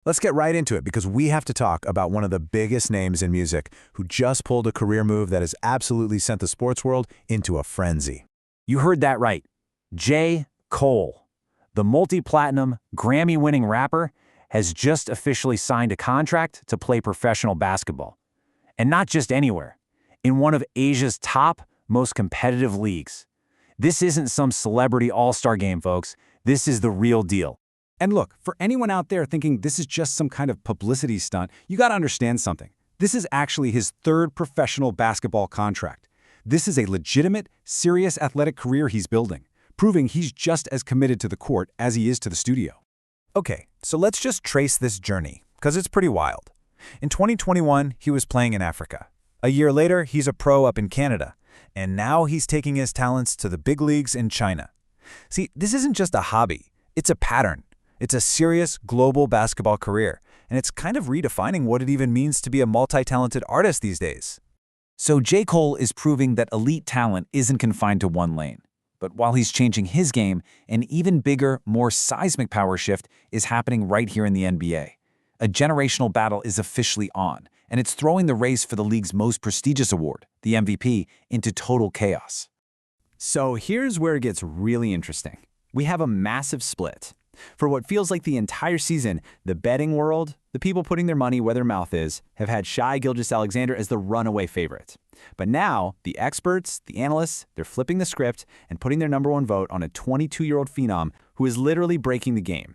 Let's get right into it because we have to talk about one of the biggest names in music who just pulled a career move that has absolutely sent the sports world into a frenzy. You heard that right. J. Cole, the multi-platinum, Grammy-winning rapper, has just officially signed a contract to play professional basketball. And not just anywhere, in one of Asia's top, most competitive leagues. This isn't some celebrity all-star game, folks. This is the real deal. And look, for anyone out there thinking this is just some kind of publicity stunt, you gotta understand something. This is actually his third professional basketball contract. This is a legitimate, serious athletic career he's building, proving he's just as committed to the court as he is to the studio. Okay, so let's just trace this journey, because it's pretty wild. In 2021, he was playing in Africa. A year later, he's a pro up in Canada. And now he's taking his talents to the big leagues in China. See, this isn't just a hobby. It's a pattern. It's a serious, global basketball career, and it's kind of redefining what it even means to be a multi-talented artist these days. So J. Cole is proving that elite talent isn't confined to one lane. But while he's changing his game, an even bigger, more seismic power shift is happening right here in the NBA. A generational battle is officially on, and it's throwing the race for the league's most prestigious award, the MVP, into total chaos. So here's where it gets really interesting. We have a massive split. For what feels like the entire season, the betting world, the people putting their money where their mouth is, have had Shai Gilgeous-Alexander as the runaway favorite. But now, the experts, the analysts, they're flipping the script and putting their number one vote on a 22-year-old phenom who is literally breaking the game.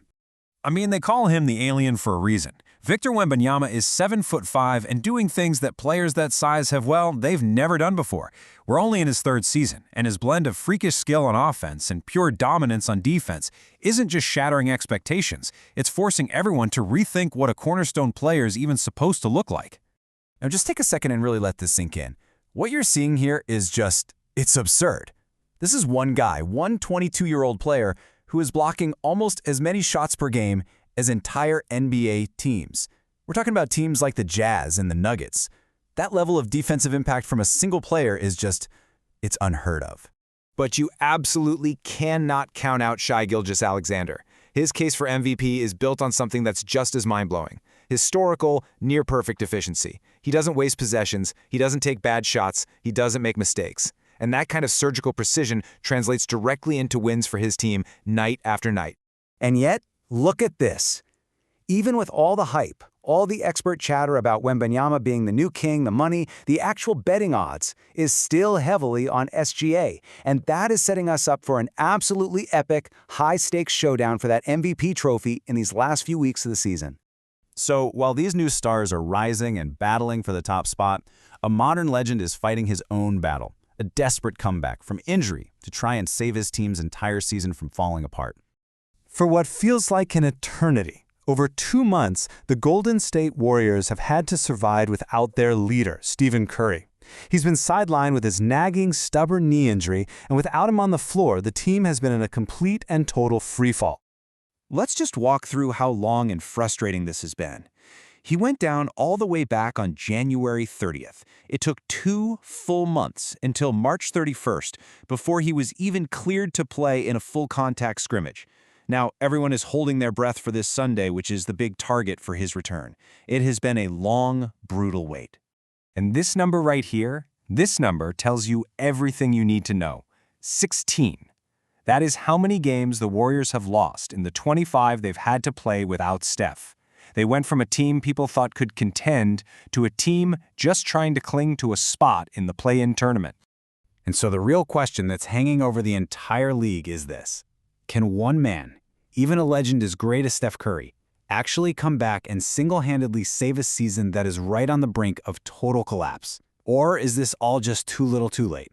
I mean, they call him the alien for a reason. Victor Wembanyama is 7'5" and doing things that players that size have, well, they've never done before. We're only in his third season, and his blend of freakish skill on offense and pure dominance on defense isn't just shattering expectations, it's forcing everyone to rethink what a cornerstone player is even supposed to look like. Now just take a second and really let this sink in. What you're seeing here is it's absurd. This is one guy, one 22-year-old player who is blocking almost as many shots per game as entire NBA teams. We're talking about teams like the Jazz and the Nuggets. That level of defensive impact from a single player is it's unheard of. But you absolutely cannot count out Shai Gilgeous-Alexander. His case for MVP is built on something that's just as mind-blowing. Historical, near-perfect efficiency. He doesn't waste possessions, he doesn't take bad shots, he doesn't make mistakes. And that kind of surgical precision translates directly into wins for his team night after night. And yet, look at this. Even with all the hype, all the expert chatter about Wembanyama being the new king, the money, the actual betting odds is still heavily on SGA. And that is setting us up for an absolutely epic, high-stakes showdown for that MVP trophy in these last few weeks of the season. So while these new stars are rising and battling for the top spot, a modern legend is fighting his own battle. A desperate comeback from injury to try and save his team's entire season from falling apart. For what feels like an eternity, over 2 months, the Golden State Warriors have had to survive without their leader, Stephen Curry. He's been sidelined with his nagging, stubborn knee injury, and without him on the floor, the team has been in a complete and total freefall. Let's just walk through how long and frustrating this has been. He went down all the way back on January 30th. It took 2 full months until March 31st before he was even cleared to play in a full-contact scrimmage. Now, everyone is holding their breath for this Sunday, which is the big target for his return. It has been a long, brutal wait. And this number right here, this number tells you everything you need to know. 16. That is how many games the Warriors have lost in the 25 they've had to play without Steph. They went from a team people thought could contend to a team just trying to cling to a spot in the play-in tournament. And so the real question that's hanging over the entire league is this. Can one man, even a legend as great as Steph Curry, actually come back and single-handedly save a season that is right on the brink of total collapse? Or is this all just too little too late?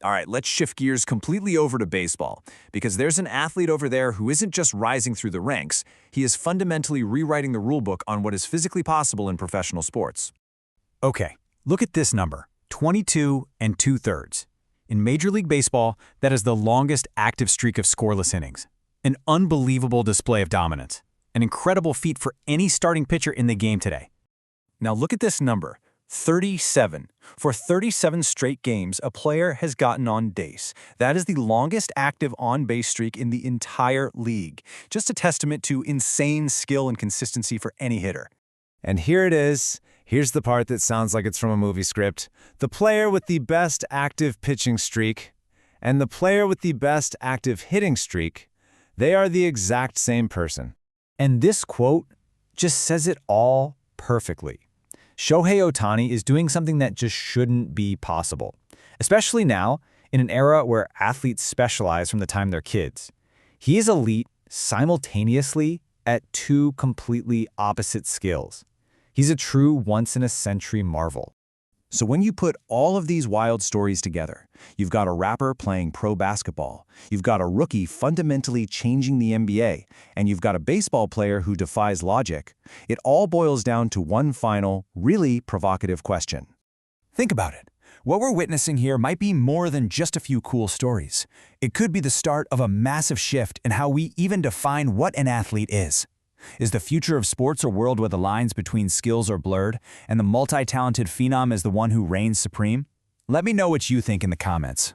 All right, let's shift gears completely over to baseball, because there's an athlete over there who isn't just rising through the ranks, he is fundamentally rewriting the rulebook on what is physically possible in professional sports. Okay, look at this number, 22 2/3. In Major League Baseball, that is the longest active streak of scoreless innings. An unbelievable display of dominance. An incredible feat for any starting pitcher in the game today. Now look at this number, 37. For 37 straight games, a player has gotten on base. That is the longest active on-base streak in the entire league. Just a testament to insane skill and consistency for any hitter. And here it is. Here's the part that sounds like it's from a movie script. The player with the best active pitching streak and the player with the best active hitting streak, they are the exact same person. And this quote just says it all perfectly. Shohei Ohtani is doing something that just shouldn't be possible, especially now in an era where athletes specialize from the time they're kids. He is elite simultaneously at two completely opposite skills. He's a true once-in-a-century marvel. So when you put all of these wild stories together, you've got a rapper playing pro basketball, you've got a rookie fundamentally changing the NBA, and you've got a baseball player who defies logic, it all boils down to one final, really provocative question. Think about it. What we're witnessing here might be more than just a few cool stories. It could be the start of a massive shift in how we even define what an athlete is. Is the future of sports a world where the lines between skills are blurred and the multi-talented phenom is the one who reigns supreme? Let me know what you think in the comments.